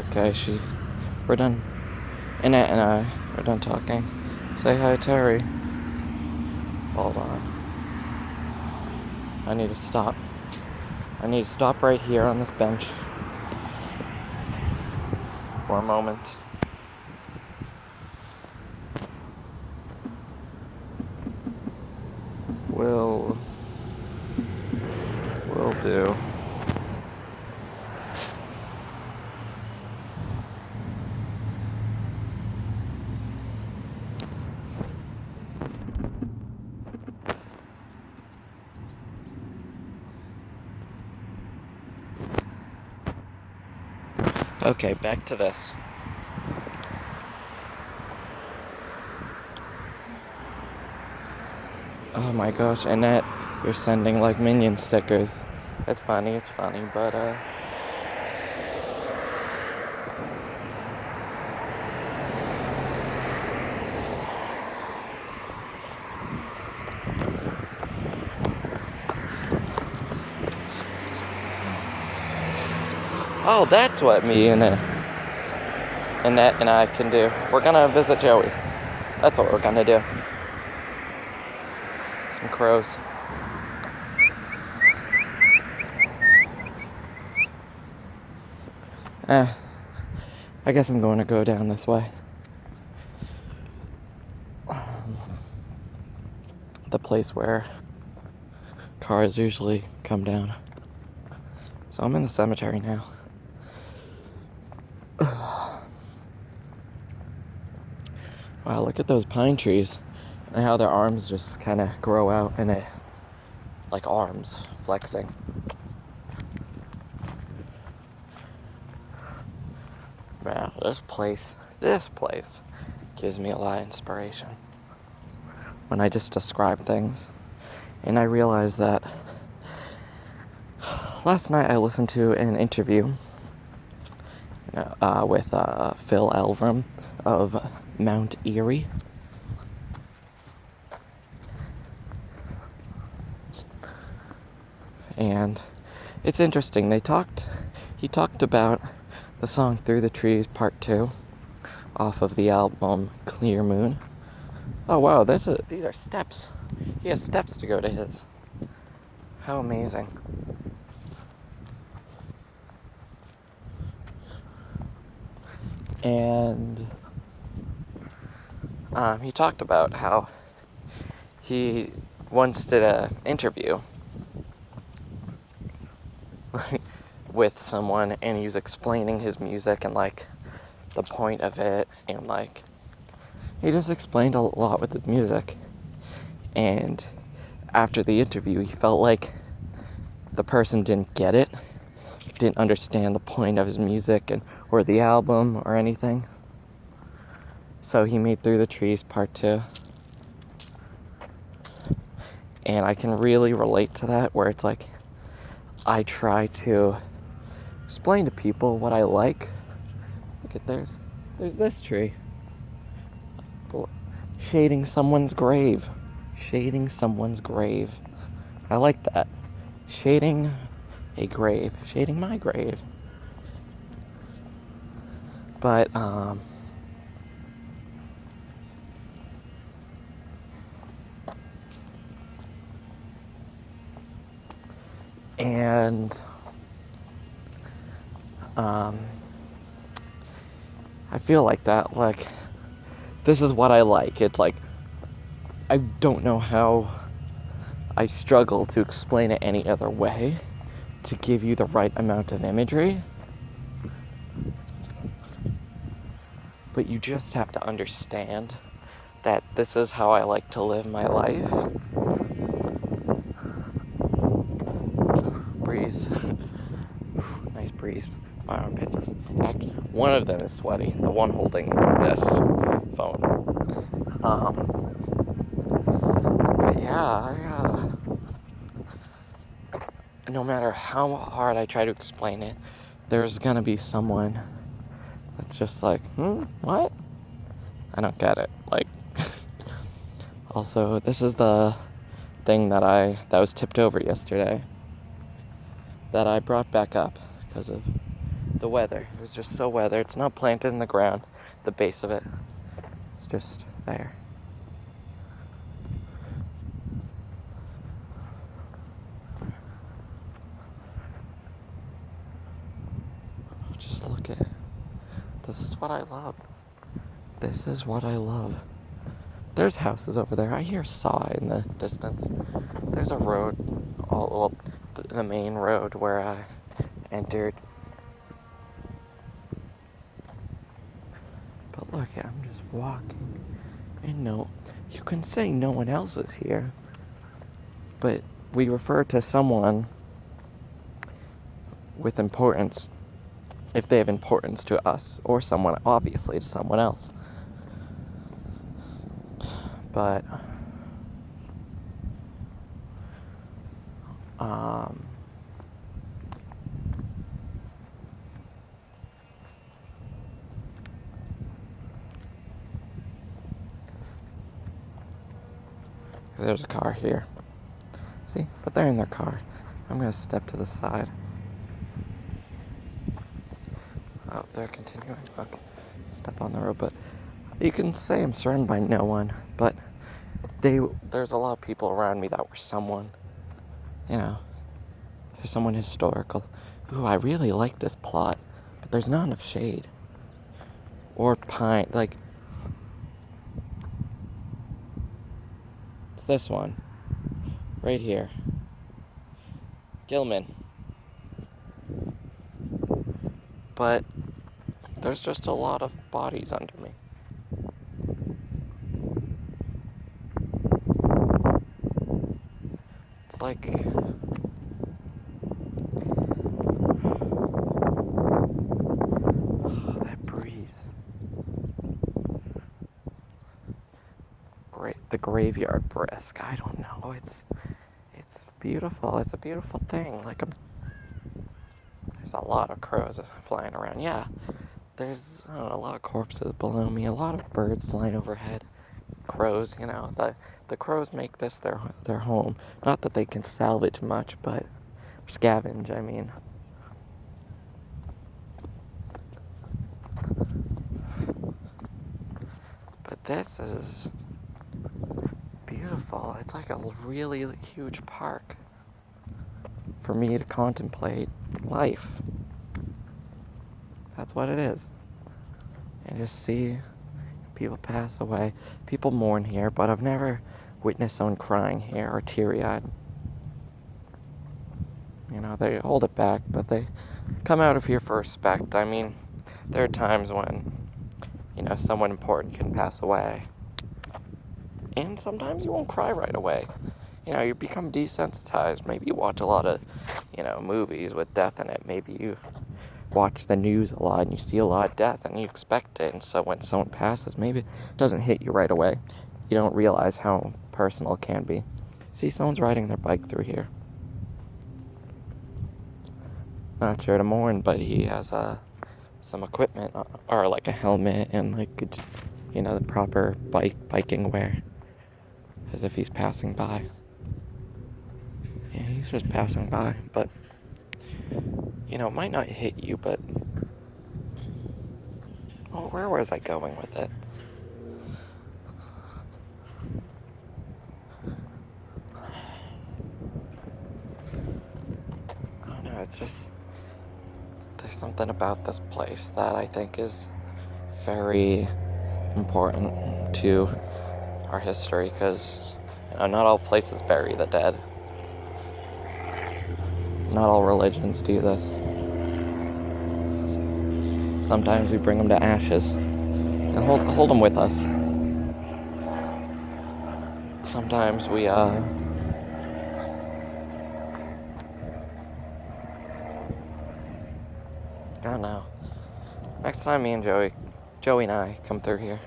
Okay, we're done. Annette and I are done talking. Say hi, Terry. Hold on. I need to stop. I need to stop right here on this bench for a moment. Will do. Okay, back to this. Oh my gosh, Annette, you're sending like Minion stickers. It's funny, but oh, that's what me and Annette and I can do. We're gonna visit Joey. That's what we're gonna do. Some crows. I guess I'm going to go down this way. The place where cars usually come down. So I'm in the cemetery now. Wow, look at those pine trees and how their arms just kind of grow out in it, like arms flexing. Wow, this place gives me a lot of inspiration when I just describe things. And I realized that last night I listened to an interview with Phil Elverum of Mount Erie. And it's interesting. He talked about the song Through the Trees Part 2 off of the album Clear Moon. Oh wow, these are steps. He has steps to go to his. How amazing. And he talked about how he once did an interview with someone, and he was explaining his music and like the point of it, and like he just explained a lot with his music. And after the interview, he felt like the person didn't get it, didn't understand the point of his music or the album or anything. So he made Through the Trees Part 2. And I can really relate to that, where it's like I try to explain to people what I like. Look at there's this tree. Shading someone's grave. I like that. Shading a grave. Shading my grave. But, I feel like that, like, this is what I like. It's like, I don't know how I struggle to explain it any other way to give you the right amount of imagery. But you just have to understand that this is how I like to live my life. Breeze. Nice breeze. My armpits are... One of them is sweaty. The one holding this phone. But yeah, no matter how hard I try to explain it, there's gonna be someone that's just like, what? I don't get it. Like, also, this is the thing that was tipped over yesterday that I brought back up because of the weather. It was just so weathered. It's not planted in the ground, the base of it. It's just there. Just look at it. This is what I love. This is what I love. There's houses over there. I hear saw in the distance. There's a road, the main road where I entered. But look, I'm just walking. And you can say no one else is here. But we refer to someone with importance if they have importance to us, or someone, obviously, to someone else. But, there's a car here. See? But they're in their car. I'm gonna step to the side. Oh, they're continuing. Okay. Step on the road, but you can say I'm surrounded by no one, but there's a lot of people around me that were someone, there's someone historical. Ooh, I really like this plot, but there's not enough shade. Or pine, like, it's this one, right here. Gilman. But there's just a lot of bodies under me. It's like, that breeze. The graveyard brisk. I don't know. It's beautiful. It's a beautiful thing. Like, there's a lot of crows flying around. Yeah, there's a lot of corpses below me. A lot of birds flying overhead. Crows, the crows make this their home. Not that they can salvage much, but scavenge. I mean. But this is beautiful. It's like a really huge park for me to contemplate life. That's what it is. And just see people pass away. People mourn here, but I've never witnessed someone crying here or teary-eyed. They hold it back, but they come out of here for respect. I mean, there are times when, someone important can pass away. And sometimes you won't cry right away. You become desensitized. Maybe you watch a lot of, movies with death in it. Maybe you watch the news a lot and you see a lot of death and you expect it. And so when someone passes, maybe it doesn't hit you right away. You don't realize how personal it can be. See, someone's riding their bike through here. Not sure to mourn, but he has some equipment, or like a helmet and the proper biking wear, as if he's passing by. Yeah, he's just passing by, but it might not hit you, but where was I going with it? Oh no, it's just there's something about this place that I think is very important to our history, because not all places bury the dead. Not all religions do this. Sometimes we bring them to ashes and hold them with us. Sometimes we I don't know. Next time me and Joey and I come through here,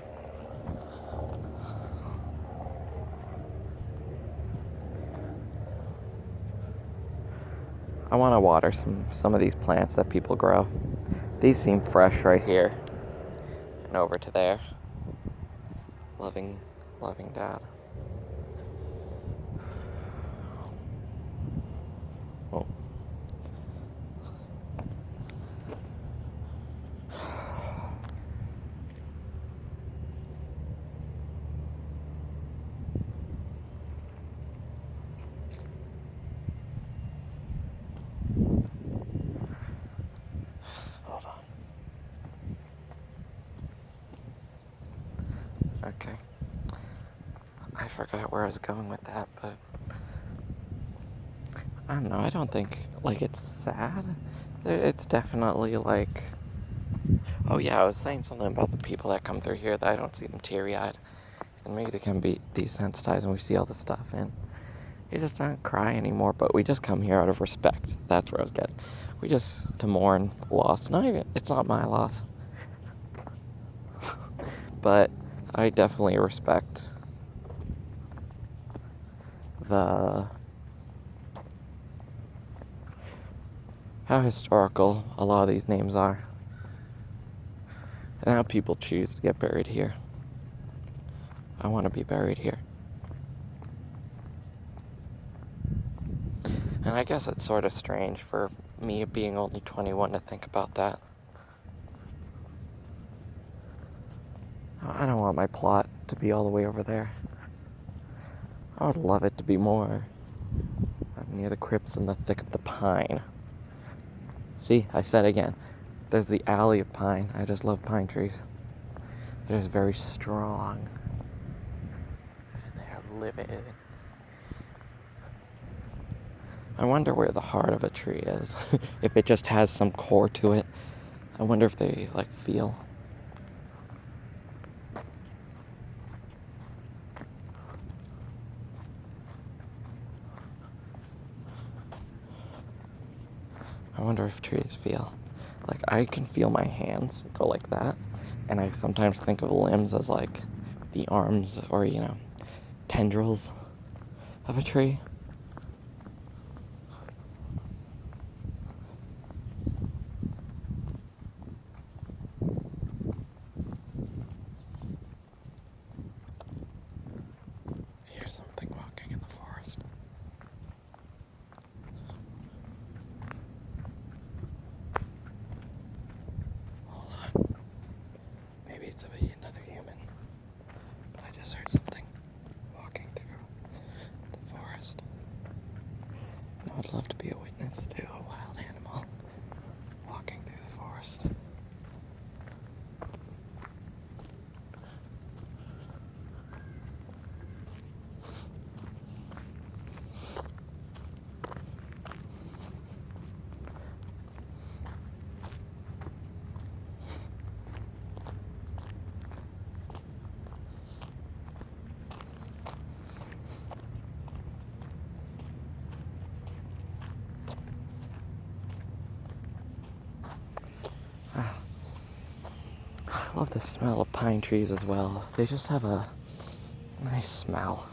I want to water some of these plants that people grow. These seem fresh right here and over to there. Loving Dad. Oh. Okay. I forgot where I was going with that, but I don't know. I don't think, like, it's sad. It's definitely, like... Oh, yeah, I was saying something about the people that come through here that I don't see them teary-eyed. And maybe they can be desensitized and we see all this stuff, and you just don't cry anymore, but we just come here out of respect. That's where I was getting. We just, to mourn loss. It's not my loss. But I definitely respect how historical a lot of these names are. And how people choose to get buried here. I want to be buried here. And I guess it's sort of strange for me being only 21 to think about that. I don't want my plot to be all the way over there. I would love it to be more near the crypts in the thick of the pine. See, I said again, there's the alley of pine. I just love pine trees. They're just very strong. And they're livid. I wonder where the heart of a tree is. If it just has some core to it. I wonder if they, like, feel. I wonder if trees feel. Like, I can feel my hands go like that. And I sometimes think of limbs as, like, the arms or, tendrils of a tree. Here's something walking in the forest. Hold on. Maybe it's another human. But I just heard something walking through the forest. And I would love to be a witness to a wild animal walking through the forest. I love the smell of pine trees as well. They just have a nice smell.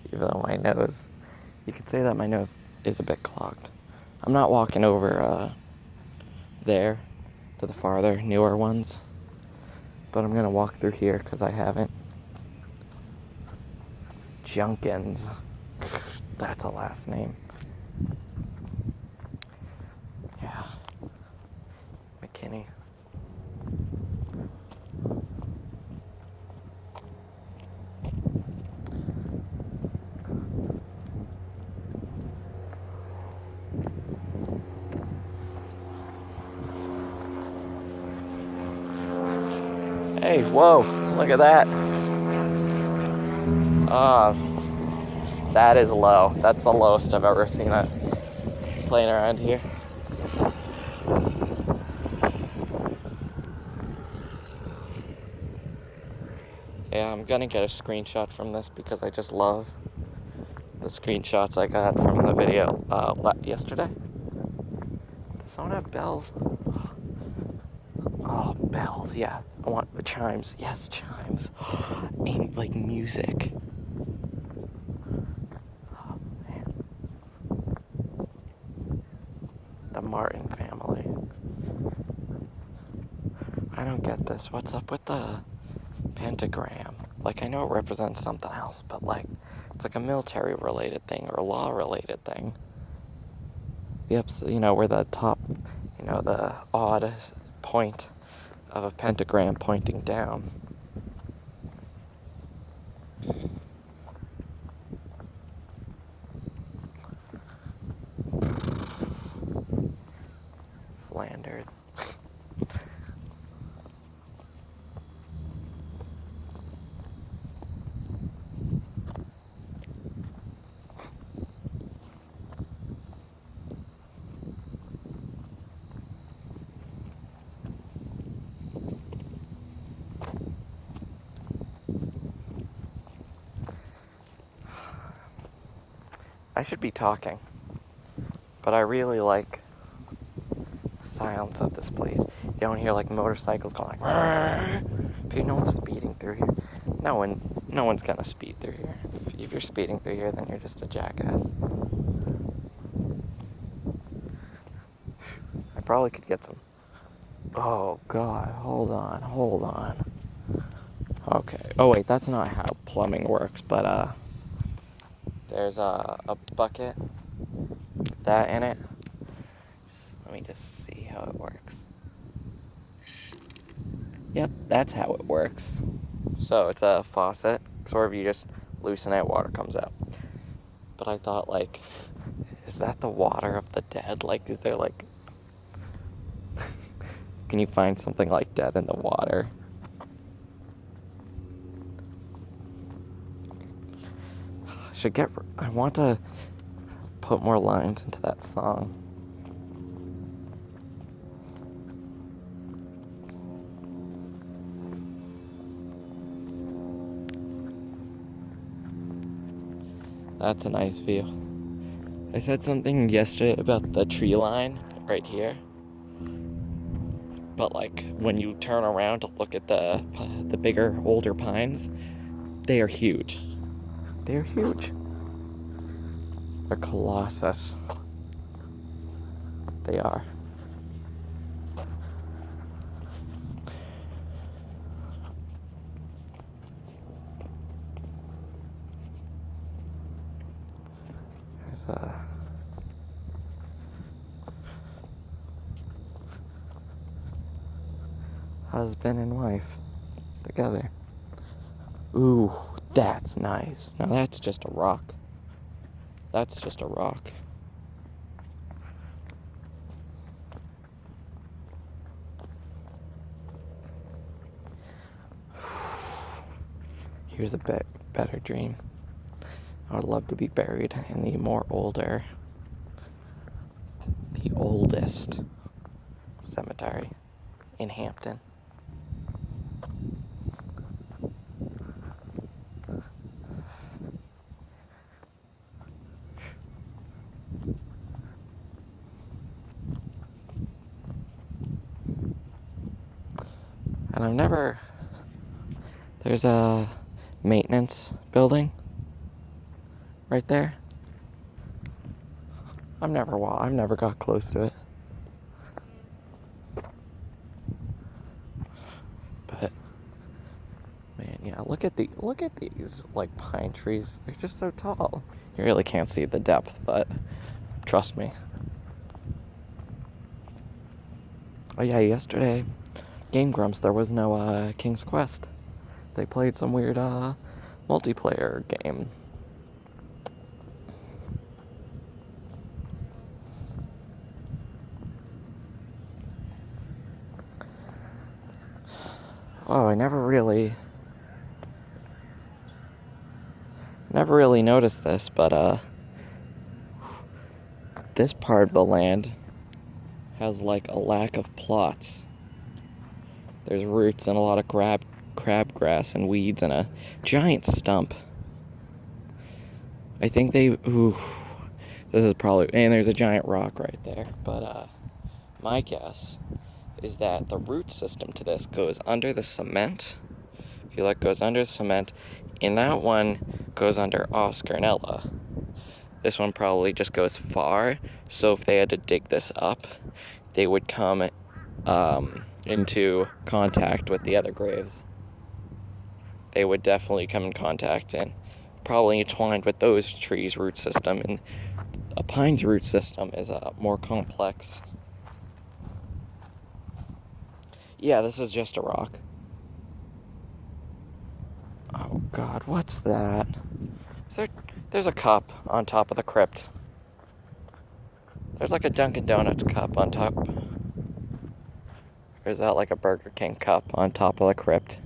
Even though my nose, you could say that my nose is a bit clogged. I'm not walking over there to the farther, newer ones. But I'm going to walk through here because I haven't. Junkins. That's a last name. Yeah. McKinney. Hey, whoa, look at that. That is low. That's the lowest I've ever seen it playing around here. Yeah, I'm gonna get a screenshot from this because I just love the screenshots I got from the video yesterday. Does someone have bells? Oh, bells, yeah. I want chimes. Yes, chimes. And, like, music. Oh, man. The Martin family. I don't get this. What's up with the pentagram? Like, I know it represents something else, but, like, it's like a military-related thing or a law-related thing. Where the top, the odd point of a pentagram pointing down. Flanders. I should be talking, but I really like the silence of this place. You don't hear like motorcycles going like, no one's speeding through here. No one's gonna speed through here. If you're speeding through here, then you're just a jackass. I probably could get some. Oh God, hold on. Okay. Oh wait, that's not how plumbing works, but there's a bucket with that in it. Let me just see how it works. Yep, that's how it works. So it's a faucet, sort of you just loosen it, water comes out. But I thought like, is that the water of the dead? Like, is there like, can you find something like dead in the water? I want to put more lines into that song. That's a nice view. I said something yesterday about the tree line right here. But like when you turn around to look at the bigger, older pines, they are huge. They're huge. They're colossus. They are. There's a husband and wife together. Ooh, that's nice. Now that's just a rock. That's just a rock. Here's a better dream. I would love to be buried in the oldest cemetery in Hampton. And there's a maintenance building right there. I've never got close to it. But man, yeah, look at these like pine trees. They're just so tall. You really can't see the depth, but trust me. Oh yeah, yesterday, Game Grumps, there was no King's Quest. They played some weird multiplayer game. Oh, I never really noticed this, but this part of the land has like a lack of plots. There's roots and a lot of crabgrass and weeds and a giant stump. I think this is probably, and there's a giant rock right there, but my guess is that the root system to this goes under the cement. I feel like it goes under the cement, and that one goes under Oscar and Ella. This one probably just goes far, so if they had to dig this up, they would come into contact with the other graves. They would definitely come in contact and probably entwined with those trees' root system, and a pine's root system is more complex. Yeah, this is just a rock. Oh God, what's that? There's a cup on top of the crypt. There's like a Dunkin' Donuts cup on top. Or is that like a Burger King cup on top of the crypt?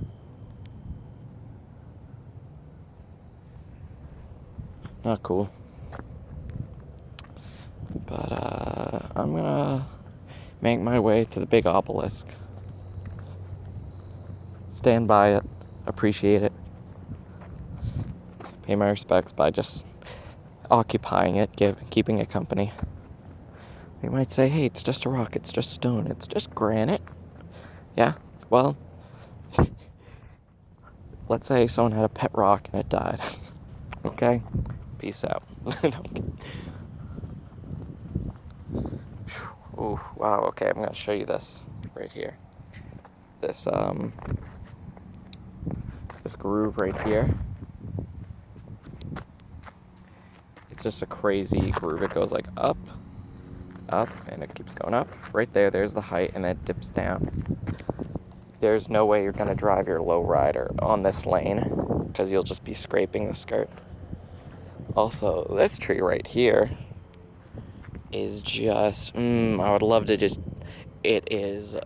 Not cool. But I'm gonna make my way to the big obelisk. Stand by it. Appreciate it. Pay my respects by just occupying it, keeping it company. You might say, hey, it's just a rock, it's just stone, it's just granite. Yeah, well, let's say someone had a pet rock and it died. Okay? Peace out. Ooh, wow, okay, I'm gonna show you this right here. This groove right here. It's just a crazy groove. It goes like up, and it keeps going up. Right there's the height, and then it dips down. There's no way you're gonna drive your lowrider on this lane, because you'll just be scraping the skirt. Also, this tree right here is just, I would love to just, it is,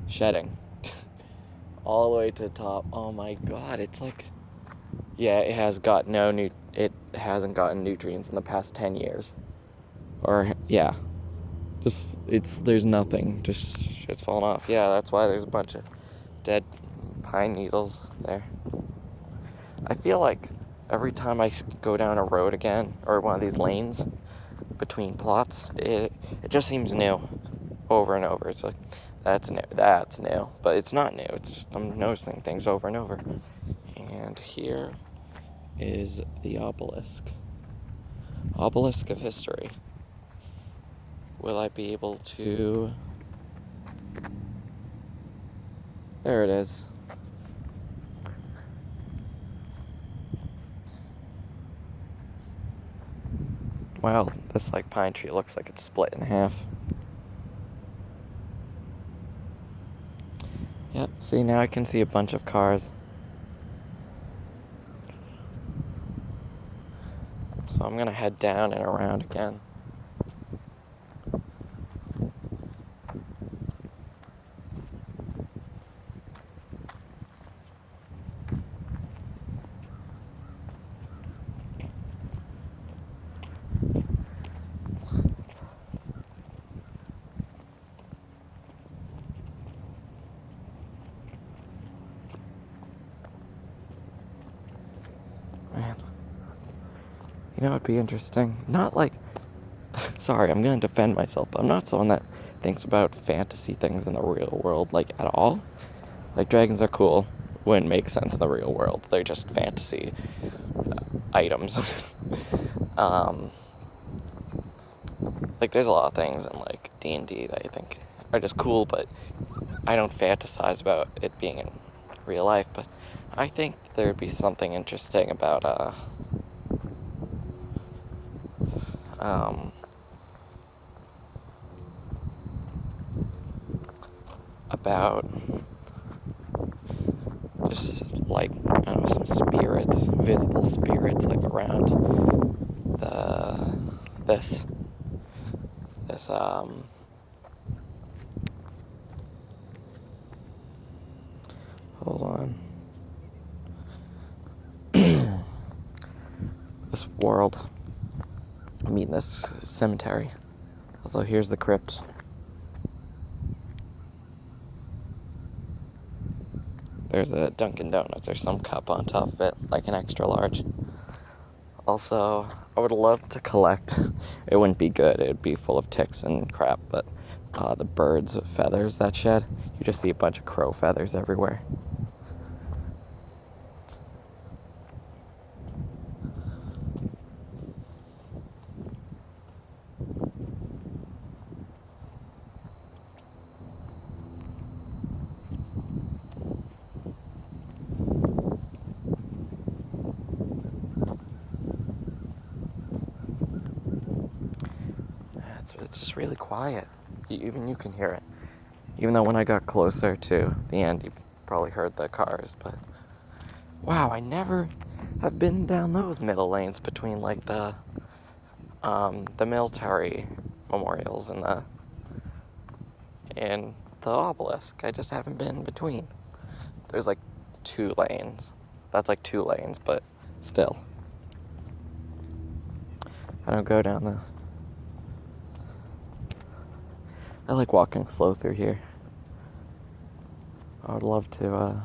shedding. All the way to the top. Oh my god, it's like, yeah, it hasn't gotten nutrients in the past 10 years. Or, yeah. There's nothing. Just, it's falling off. Yeah, that's why there's a bunch of dead pine needles there. I feel like every time I go down a road again, or one of these lanes between plots, it just seems new over and over. It's like, that's new, but it's not new. It's just I'm noticing things over and over. And here is the obelisk of history. Will I be able to... There it is. Wow, this like pine tree looks like it's split in half. Yep, see, now I can see a bunch of cars. So I'm gonna head down and around again. Man. You know, it'd be interesting. Not like... Sorry, I'm gonna defend myself, but I'm not someone that thinks about fantasy things in the real world, like, at all. Like, dragons are cool. Wouldn't make sense in the real world. They're just fantasy items. Like, there's a lot of things in, like, D&D that I think are just cool, but I don't fantasize about it being in real life. But I think there'd be something interesting about, about just, like, I don't know, some spirits, visible spirits, like, around this, hold on. This world. I mean, this cemetery. Also, here's the crypt. There's a Dunkin' Donuts or some cup on top of it, like an extra large. Also, I would love to collect, it wouldn't be good, it would be full of ticks and crap, but the birds' feathers that shed, you just see a bunch of crow feathers everywhere. It's just really quiet. Even you can hear it. Even though when I got closer to the end, you probably heard the cars, but... Wow, I never have been down those middle lanes between, like, the military memorials and the obelisk. I just haven't been between. There's, like, 2 lanes. That's, like, 2 lanes, but still. I don't go down the... I like walking slow through here. I would love to,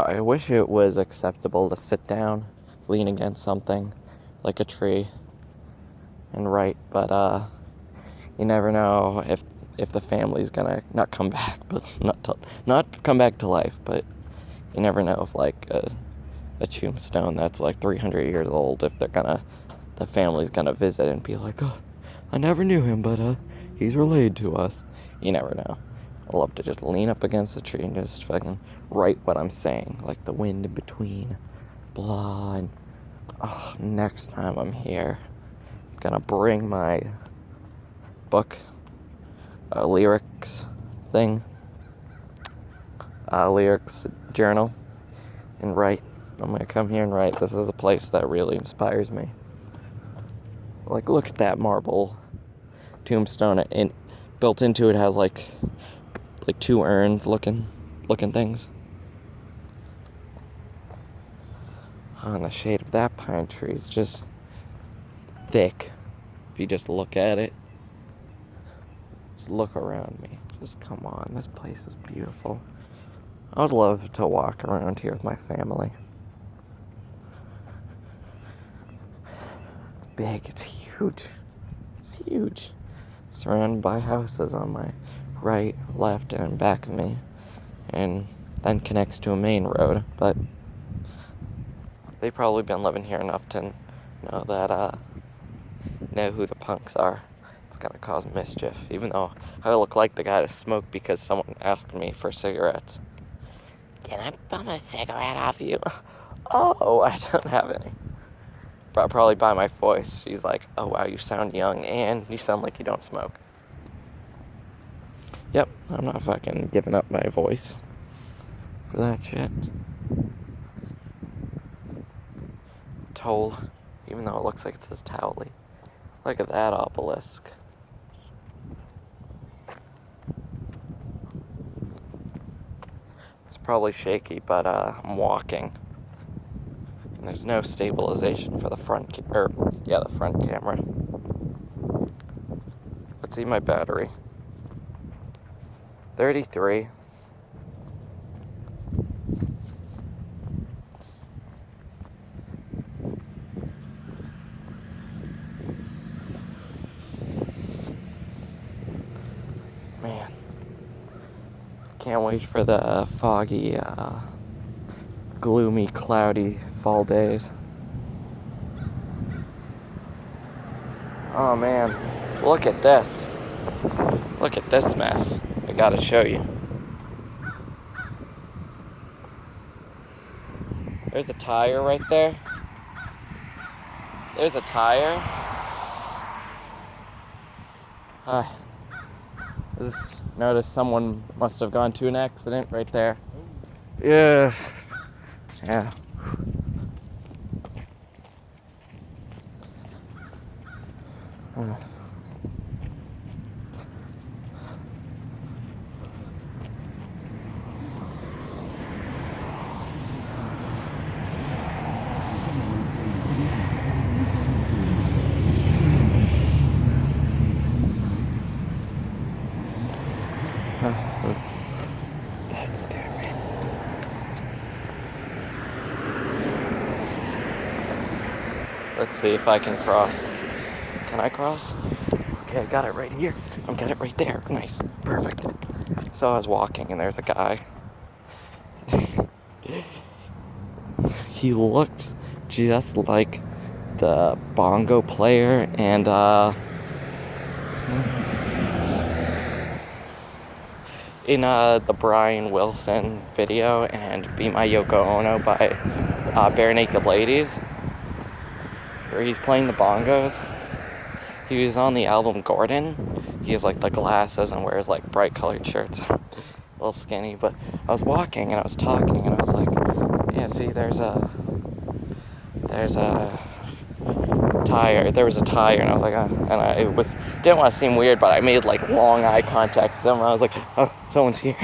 I wish it was acceptable to sit down, lean against something, like a tree, and write, but you never know if the family's gonna not come back, but not come back to life, but you never know if like a tombstone that's like 300 years old, if the family's gonna visit and be like, oh, I never knew him, but he's related to us. You never know. I love to just lean up against the tree and just fucking write what I'm saying, like the wind in between, blah, and next time I'm here, I'm gonna bring my book, lyrics thing, lyrics journal, and write. I'm gonna come here and write. This is a place that really inspires me. Like, look at that marble tombstone, and built into it has like two urns looking things. Oh, and the shade of that pine tree is just thick. If you just look at it, just look around me. Just come on, this place is beautiful. I would love to walk around here with my family. It's big, it's huge. It's huge. Surrounded by houses on my right, left, and back of me. And then connects to a main road. But they've probably been living here enough to know who the punks are. It's gonna cause mischief. Even though I look like the guy to smoke because someone asked me for cigarettes. Can I bum a cigarette off you? Oh, I don't have any. Probably by my voice. She's like, oh wow, you sound young and you sound like you don't smoke. Yep, I'm not fucking giving up my voice for that shit. Toll, even though it looks like it says Towley. Look at that obelisk. It's probably shaky, but I'm walking. And there's no stabilization for the front camera. Let's see my battery. 33. Man. Can't wait for the foggy, gloomy, cloudy fall days. Oh man, look at this. Look at this mess. I gotta show you. There's a tire right there. There's a tire. I just noticed someone must have gone to an accident right there. Yeah. That scared me. Let's see if I can cross. Can I cross? Okay, I got it right here. I've got it right there. Nice. Perfect. So I was walking and there's a guy. He looked just like the bongo player and in the Brian Wilson video and Be My Yoko Ono by Bare Naked Ladies, where he's playing the bongos. He was on the album Gordon. He has like the glasses and wears like bright colored shirts. A little skinny, but I was walking and I was talking and I was like, yeah, see, there's a tire. There was a tire, and I was like, didn't want to seem weird, but I made like long eye contact with them. And I was like, oh, someone's here,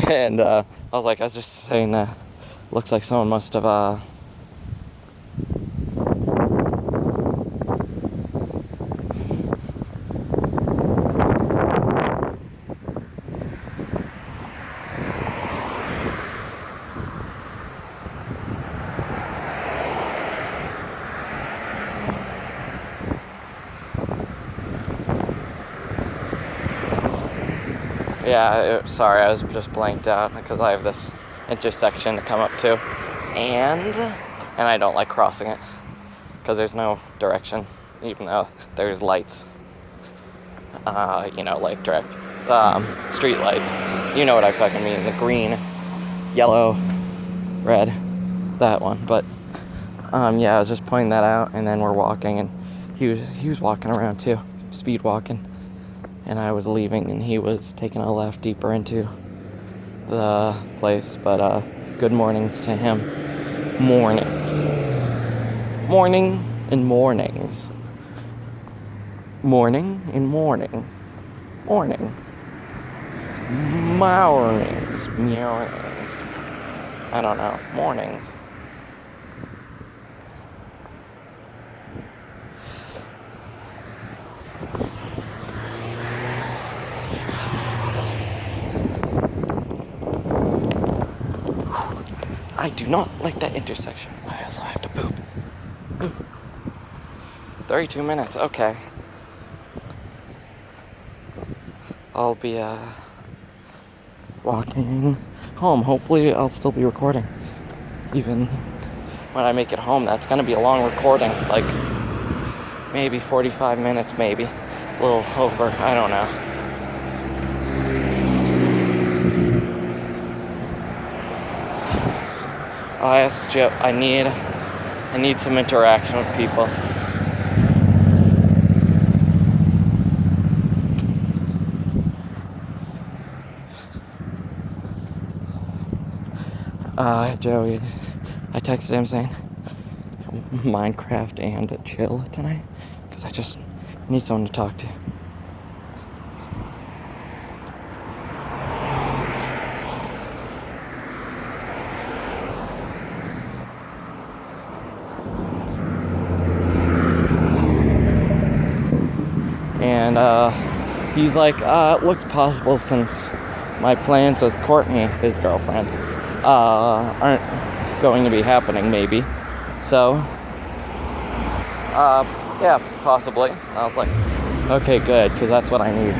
and I was just saying that looks like someone must have Yeah, sorry, I was just blanked out because I have this intersection to come up to, and I don't like crossing it because there's no direction, even though there's lights. Like direct street lights. You know what I fucking mean? The green, yellow, red, that one. But I was just pointing that out, and then we're walking, and he was walking around too, speed walking, and I was leaving, and he was taking a left deeper into the place. But good mornings to him. Mornings. Morning and mornings. Morning and morning. Morning. Mornings. Mornings. I don't know. Mornings. I do not like that intersection. I also have to poop. 32 minutes, okay. I'll be walking home. Hopefully I'll still be recording. Even when I make it home, that's gonna be a long recording. Like maybe 45 minutes, maybe. A little over, I don't know. I asked Joe, I need some interaction with people. Joey, I texted him saying Minecraft and chill tonight, because I just need someone to talk to. And he's like, it looks possible since my plans with Courtney, his girlfriend, aren't going to be happening, maybe. So, yeah, possibly. I was like, okay, good, because that's what I need.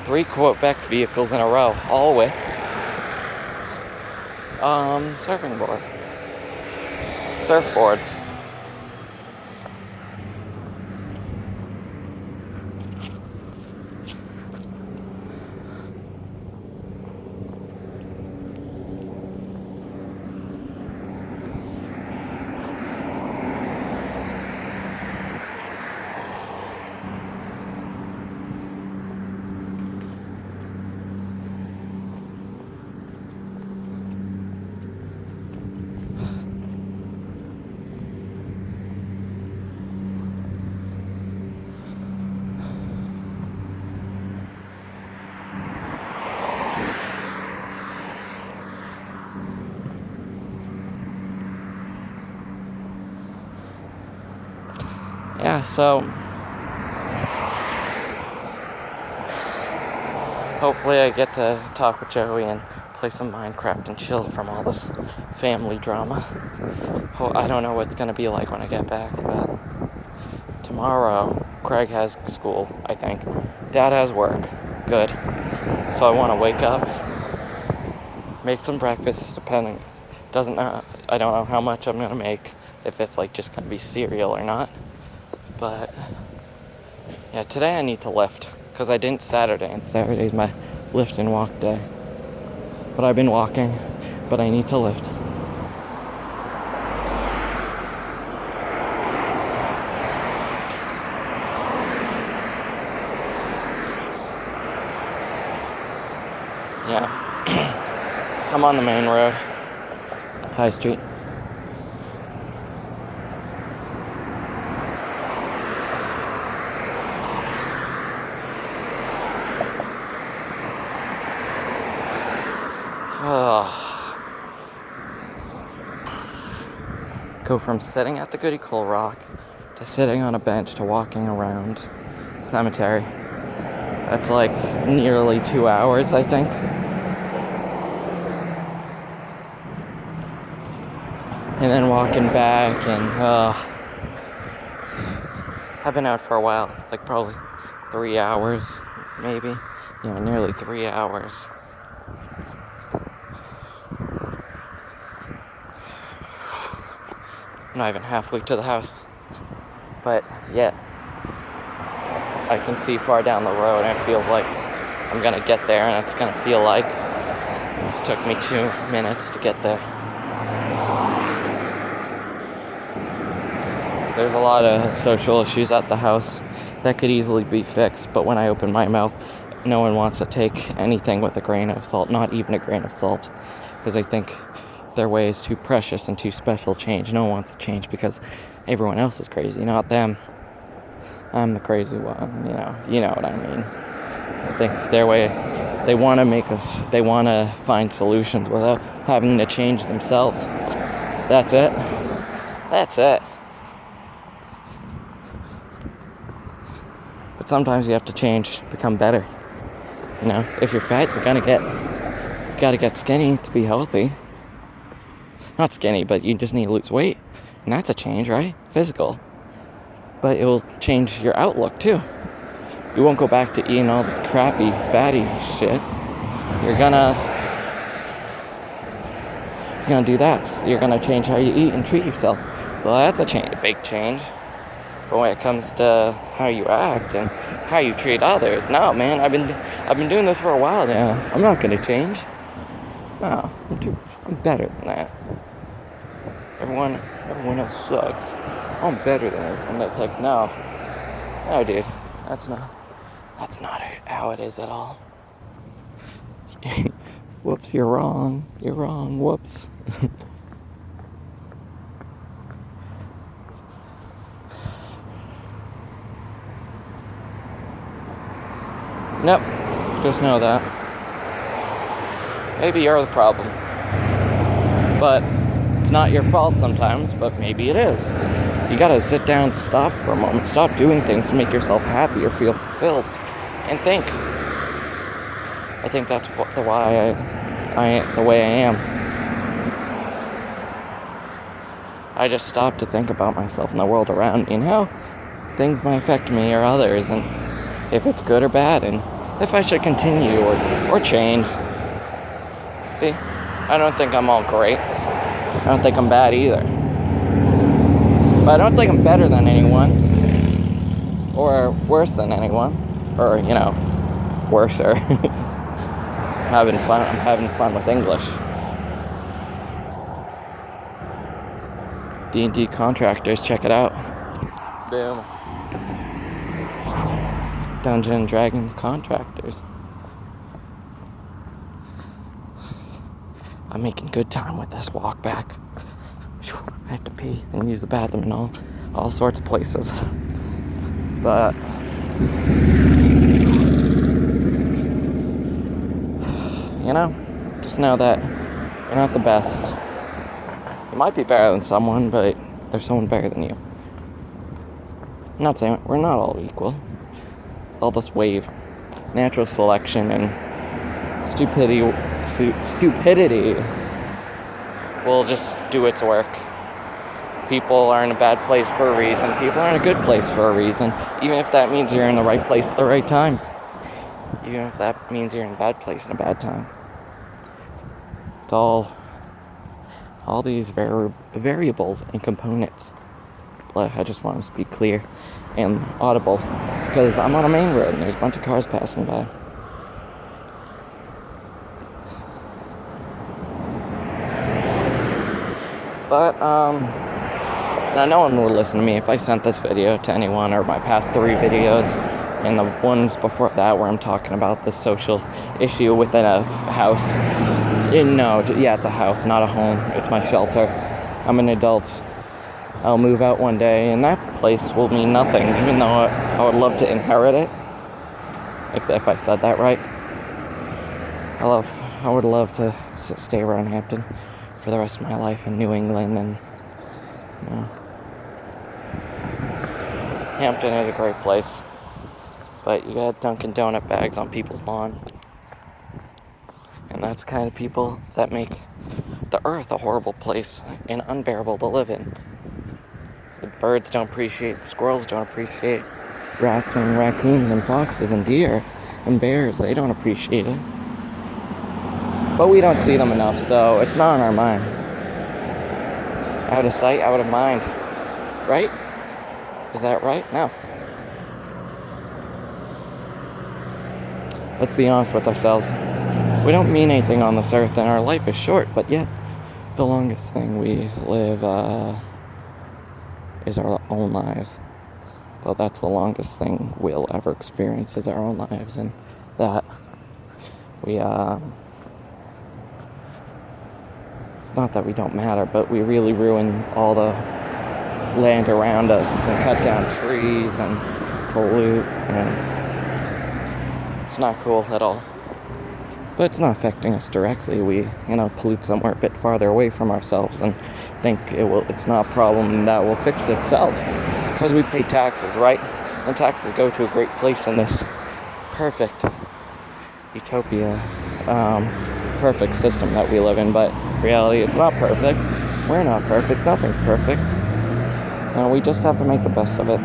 3 Quebec vehicles in a row, all with surfboards. Yeah, so hopefully I get to talk with Joey and play some Minecraft and chill from all this family drama. I don't know what it's going to be like when I get back, but tomorrow Craig has school, I think. Dad has work. Good. So I want to wake up, make some breakfast, I don't know how much I'm going to make, if it's like just going to be cereal or not. But yeah, today I need to lift, because I didn't Saturday, and Saturday's my lift and walk day. But I've been walking, but I need to lift. Yeah. I'm on the main road, High Street. Go from sitting at the Goody Coal Rock to sitting on a bench to walking around the cemetery. That's like nearly 2 hours, I think. And then walking back, and I've been out for a while. It's like probably 3 hours, maybe, nearly 3 hours. I'm not even halfway to the house, but yet I can see far down the road, and it feels like I'm gonna get there, and it's gonna feel like it took me 2 minutes to get there. There's a lot of social issues at the house that could easily be fixed, but when I open my mouth, no one wants to take anything with a grain of salt, not even a grain of salt, because they think their way is too precious and too special to change. No one wants to change because everyone else is crazy, not them. I'm the crazy one, you know what I mean. I think their way, they want to find solutions without having to change themselves. That's it. But sometimes you have to change, become better. If you're fat, you gotta get skinny to be healthy. Not skinny, but you just need to lose weight. And that's a change, right? Physical. But it will change your outlook too. You won't go back to eating all this crappy, fatty shit. You're gonna do that. You're gonna change how you eat and treat yourself. So that's a big change. But when it comes to how you act and how you treat others, no, man, I've been doing this for a while now. I'm not gonna change. No, I'm better than that. Everyone else sucks. I'm better than everyone. That's like, no, dude, that's not how it is at all. Whoops, you're wrong. Whoops. Nope, just know that. Maybe you're the problem. But it's not your fault sometimes, but maybe it is. You gotta sit down, stop for a moment, stop doing things to make yourself happy or feel fulfilled, and think. I think that's the way I am. I just stop to think about myself and the world around me and how things might affect me or others, and if it's good or bad, and if I should continue or change. See, I don't think I'm all great. I don't think I'm bad either. But I don't think I'm better than anyone. Or worse than anyone. Or, worser. I'm having fun with English. D&D Contractors, check it out. Boom. Dungeons & Dragons Contractors. I'm making good time with this walk back. I have to pee and use the bathroom and all sorts of places. But just know that you're not the best. You might be better than someone, but there's someone better than you. I'm not saying we're not all equal. All this wave, natural selection, and stupidity will just do its work. People are in a bad place for a reason. People are in a good place for a reason. Even if that means you're in the right place at the right time. Even if that means you're in a bad place at a bad time. It's all these variables and components. But I just want to speak clear and audible because I'm on a main road and there's a bunch of cars passing by. But now no one would listen to me if I sent this video to anyone, or my past 3 videos and the ones before that where I'm talking about the social issue within a house. It's a house, not a home. It's my shelter. I'm an adult. I'll move out one day, and that place will mean nothing, even though I would love to inherit it. If I said that right. I would love to stay around Hampton for the rest of my life in New England, and Hampton is a great place, but you got Dunkin' Donut bags on people's lawn, and that's the kind of people that make the earth a horrible place and unbearable to live in. The birds don't appreciate, the squirrels don't appreciate, rats and raccoons and foxes and deer And bears, they don't appreciate it. But we don't see them enough, so it's not on our mind. Out of sight, out of mind. Right? Is that right? No. Let's be honest with ourselves. We don't mean anything on this earth, and our life is short, but yet the longest thing we live is our own lives. So that's the longest thing we'll ever experience is our own lives, and that we it's not that we don't matter, but we really ruin all the land around us and cut down trees and pollute, and it's not cool at all. But it's not affecting us directly. We, pollute somewhere a bit farther away from ourselves and think it's not a problem that will fix itself. Because we pay taxes, right? And taxes go to a great place in this perfect utopia, perfect system that we live in. But reality, it's not perfect. We're not perfect. Nothing's perfect. And we just have to make the best of it.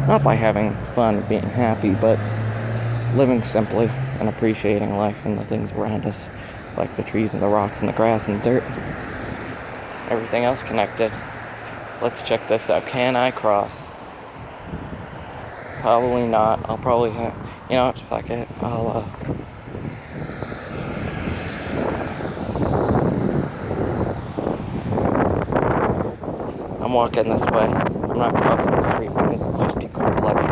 Not by having fun, being happy, but living simply and appreciating life and the things around us, like the trees and the rocks and the grass and the dirt. Everything else connected. Let's check this out. Can I cross? Probably not. I'll probably fuck it. I'm walking this way. I'm not crossing the street because it's just too complex.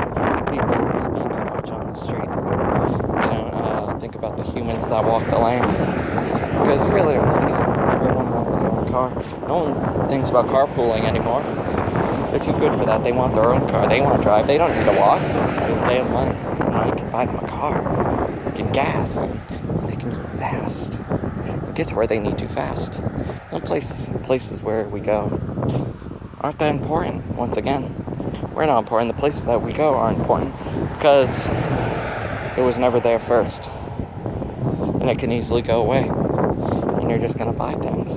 People speed too much on the street. Think about the humans that walk the land, because you really don't see them. Everyone wants their own car. No one thinks about carpooling anymore. They're too good for that. They want their own car. They want to drive. They don't need to walk because they have money. You can buy them a car, get gas, and they can go fast. Get to where they need to fast. And places where we go aren't that important. Once again, we're not important. The places that we go are important because it was never there first. And it can easily go away. And you're just going to buy things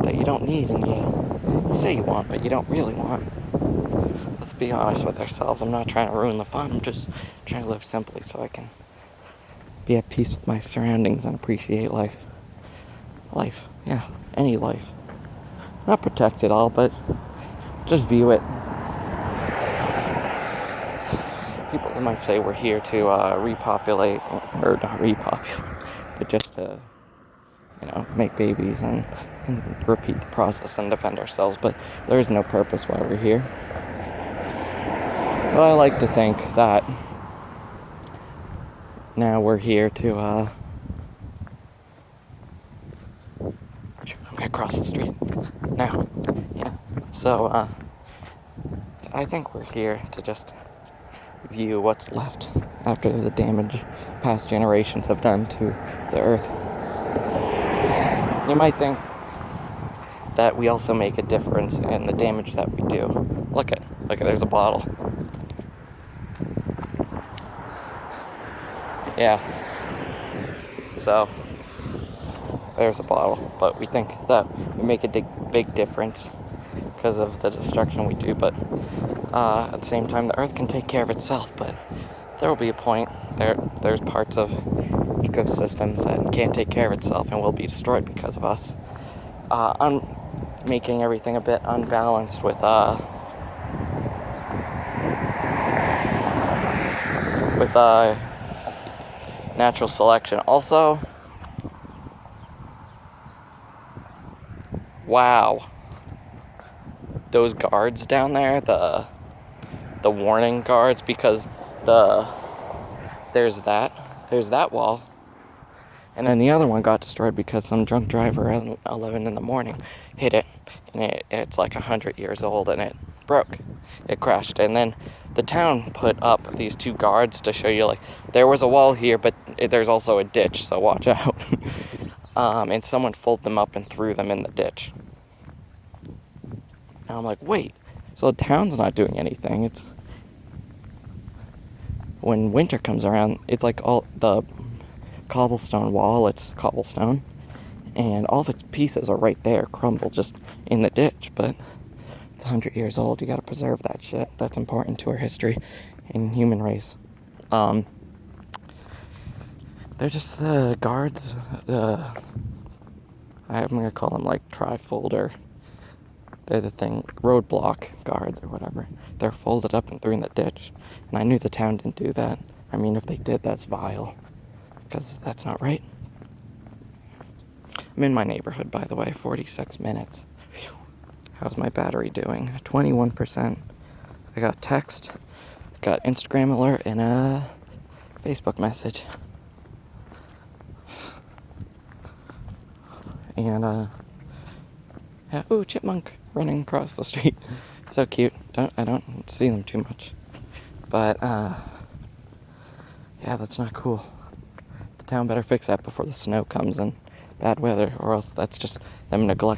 that you don't need and you say you want, but you don't really want. Let's be honest with ourselves. I'm not trying to ruin the fun. I'm just trying to live simply so I can be at peace with my surroundings and appreciate life. Life. Yeah. Any life. Not protect it all, but just view it. People might say we're here to repopulate, or not repopulate, but just to, make babies and repeat the process and defend ourselves, but there is no purpose why we're here. But I like to think that now we're here to, I'm gonna cross the street now, yeah, so, I think we're here to just view what's left after the damage past generations have done to the earth. You might think that we also make a difference in the damage that we do. Look at, there's a bottle. Yeah. So, there's a bottle. But we think that we make a big difference because of the destruction we do, but at the same time, the earth can take care of itself, but there will be a point, there's parts of ecosystems that can't take care of itself and will be destroyed because of us. I'm making everything a bit unbalanced with natural selection. Also, wow, those guards down there, the warning guards, because there's that wall, and then the other one got destroyed because some drunk driver at 11 in the morning hit it, and it's like 100 years old, and it broke. It crashed, and then the town put up these two guards to show you, there was a wall here, but there's also a ditch, so watch out. And someone folded them up and threw them in the ditch. And I'm like, wait, so the town's not doing anything. It's when winter comes around, it's like all the cobblestone wall, it's cobblestone, and all of its pieces are right there, crumbled just in the ditch, but it's 100 years old. You gotta preserve that shit. That's important to our history and human race. They're just the guards. I'm gonna call them like trifolder. They're the roadblock guards or whatever. They're folded up and threw in the ditch. And I knew the town didn't do that. I mean, if they did, that's vile. Because that's not right. I'm in my neighborhood, by the way, 46 minutes. Whew. How's my battery doing? 21%. I got text, got Instagram alert, and a Facebook message. And, yeah, ooh, chipmunk running across the street. So cute. I don't see them too much. But, yeah, that's not cool. The town better fix that before the snow comes and bad weather, or else that's just them neglecting